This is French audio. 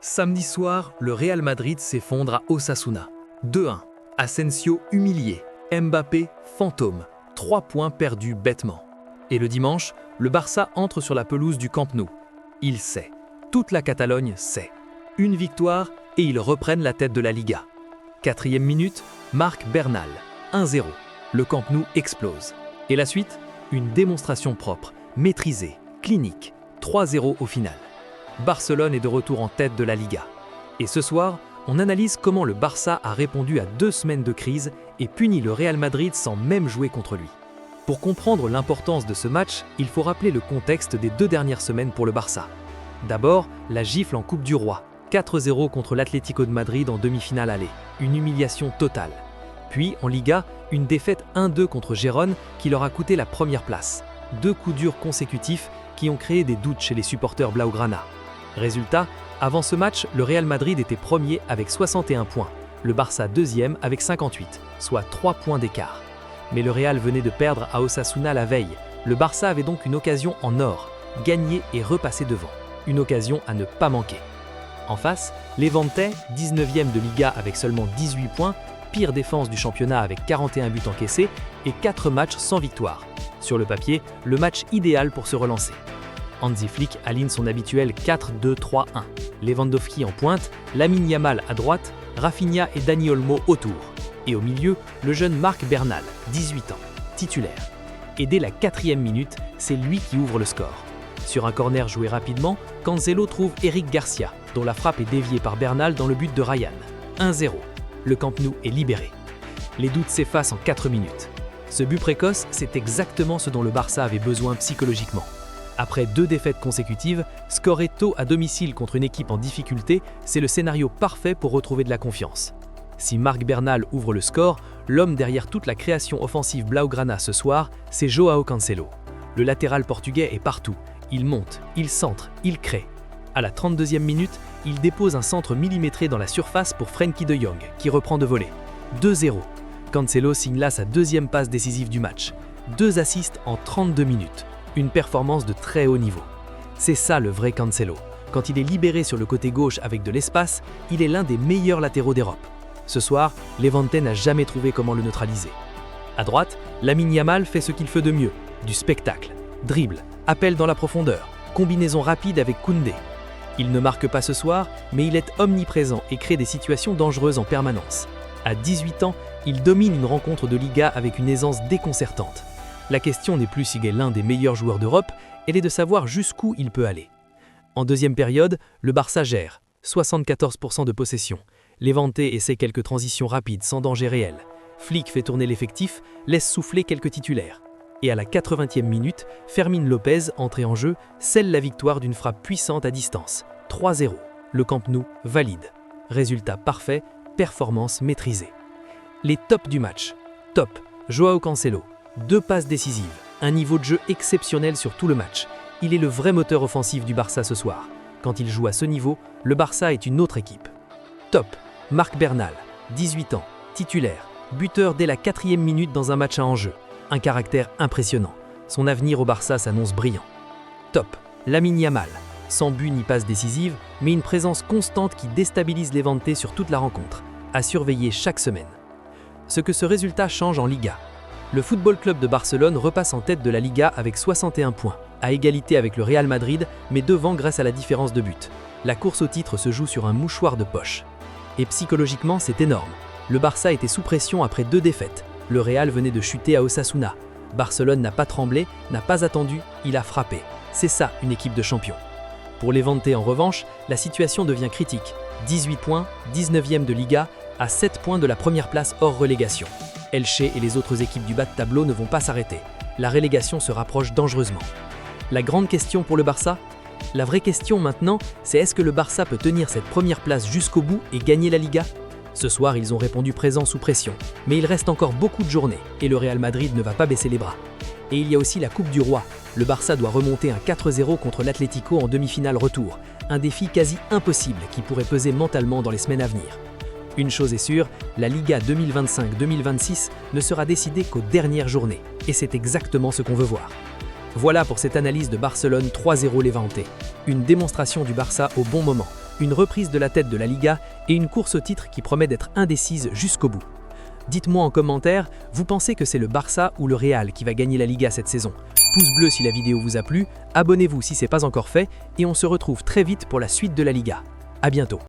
Samedi soir, le Real Madrid s'effondre à Osasuna. 2-1. Asensio humilié. Mbappé fantôme. 3 points perdus bêtement. Et le dimanche, le Barça entre sur la pelouse du Camp Nou. Il sait. Toute la Catalogne sait. Une victoire et ils reprennent la tête de la Liga. 4e minute, Marc Bernal. 1-0. Le Camp Nou explose. Et la suite? Une démonstration propre, maîtrisée, clinique. 3-0 au final. Barcelone est de retour en tête de la Liga. Et ce soir, on analyse comment le Barça a répondu à 2 semaines de crise et punit le Real Madrid sans même jouer contre lui. Pour comprendre l'importance de ce match, il faut rappeler le contexte des 2 dernières semaines pour le Barça. D'abord, la gifle en Coupe du Roi, 4-0 contre l'Atlético de Madrid en demi-finale aller, une humiliation totale. Puis, en Liga, une défaite 1-2 contre Gérone qui leur a coûté la première place. 2 coups durs consécutifs qui ont créé des doutes chez les supporters blaugrana. Résultat, avant ce match, le Real Madrid était premier avec 61 points, le Barça deuxième avec 58, soit 3 points d'écart. Mais le Real venait de perdre à Osasuna la veille. Le Barça avait donc une occasion en or, gagner et repasser devant. Une occasion à ne pas manquer. En face, Levante, 19e de Liga avec seulement 18 points, pire défense du championnat avec 41 buts encaissés et 4 matchs sans victoire. Sur le papier, le match idéal pour se relancer. Hansi Flick aligne son habituel 4-2-3-1. Lewandowski en pointe, Lamine Yamal à droite, Rafinha et Dani Olmo autour. Et au milieu, le jeune Marc Bernal, 18 ans, titulaire. Et dès la 4e minute, c'est lui qui ouvre le score. Sur un corner joué rapidement, Cancelo trouve Eric Garcia, dont la frappe est déviée par Bernal dans le but de Ryan. 1-0. Le Camp Nou est libéré. Les doutes s'effacent en 4 minutes. Ce but précoce, c'est exactement ce dont le Barça avait besoin psychologiquement. Après 2 défaites consécutives, scorer tôt à domicile contre une équipe en difficulté, c'est le scénario parfait pour retrouver de la confiance. Si Marc Bernal ouvre le score, l'homme derrière toute la création offensive blaugrana ce soir, c'est Joao Cancelo. Le latéral portugais est partout. Il monte, il centre, il crée. À la 32e minute, il dépose un centre millimétré dans la surface pour Frenkie de Jong, qui reprend de voler. 2-0. Cancelo signe là sa 2e passe décisive du match. 2 assists en 32 minutes. Une performance de très haut niveau. C'est ça le vrai Cancelo. Quand il est libéré sur le côté gauche avec de l'espace, il est l'un des meilleurs latéraux d'Europe. Ce soir, Levante n'a jamais trouvé comment le neutraliser. À droite, Lamine Yamal fait ce qu'il fait de mieux, du spectacle. Dribble, appel dans la profondeur, combinaison rapide avec Koundé. Il ne marque pas ce soir, mais il est omniprésent et crée des situations dangereuses en permanence. À 18 ans, il domine une rencontre de Liga avec une aisance déconcertante. La question n'est plus s'il est l'un des meilleurs joueurs d'Europe, elle est de savoir jusqu'où il peut aller. En 2e période, le Barça gère, 74% de possession. Levante essaie quelques transitions rapides sans danger réel. Flick fait tourner l'effectif, laisse souffler quelques titulaires. Et à la 80e minute, Fermín López, entré en jeu, scelle la victoire d'une frappe puissante à distance. 3-0. Le Camp Nou valide. Résultat parfait, performance maîtrisée. Les tops du match. Top, Joao Cancelo. 2 passes décisives, un niveau de jeu exceptionnel sur tout le match. Il est le vrai moteur offensif du Barça ce soir. Quand il joue à ce niveau, le Barça est une autre équipe. Top, Marc Bernal, 18 ans, titulaire, buteur dès la 4e minute dans un match à enjeu. Un caractère impressionnant. Son avenir au Barça s'annonce brillant. Top, Lamine Yamal, sans but ni passe décisive, mais une présence constante qui déstabilise Levante sur toute la rencontre, à surveiller chaque semaine. Ce que ce résultat change en Liga. Le Football Club de Barcelone repasse en tête de la Liga avec 61 points, à égalité avec le Real Madrid, mais devant grâce à la différence de but. La course au titre se joue sur un mouchoir de poche. Et psychologiquement, c'est énorme. Le Barça était sous pression après 2 défaites. Le Real venait de chuter à Osasuna. Barcelone n'a pas tremblé, n'a pas attendu, il a frappé. C'est ça, une équipe de champions. Pour Levante, en revanche, la situation devient critique. 18 points, 19e de Liga, à 7 points de la première place hors relégation. Elche et les autres équipes du bas de tableau ne vont pas s'arrêter. La relégation se rapproche dangereusement. La grande question pour le Barça? La vraie question maintenant, c'est est-ce que le Barça peut tenir cette première place jusqu'au bout et gagner la Liga? Ce soir, ils ont répondu présent sous pression, mais il reste encore beaucoup de journées et le Real Madrid ne va pas baisser les bras. Et il y a aussi la Coupe du Roi. Le Barça doit remonter un 4-0 contre l'Atlético en demi-finale retour. Un défi quasi impossible qui pourrait peser mentalement dans les semaines à venir. Une chose est sûre, la Liga 2025-2026 ne sera décidée qu'aux dernières journées. Et c'est exactement ce qu'on veut voir. Voilà pour cette analyse de Barcelone 3-0 Levante. Une démonstration du Barça au bon moment, une reprise de la tête de la Liga et une course au titre qui promet d'être indécise jusqu'au bout. Dites-moi en commentaire, vous pensez que c'est le Barça ou le Real qui va gagner la Liga cette saison? Pouce bleu si la vidéo vous a plu, abonnez-vous si ce n'est pas encore fait et on se retrouve très vite pour la suite de la Liga. À bientôt.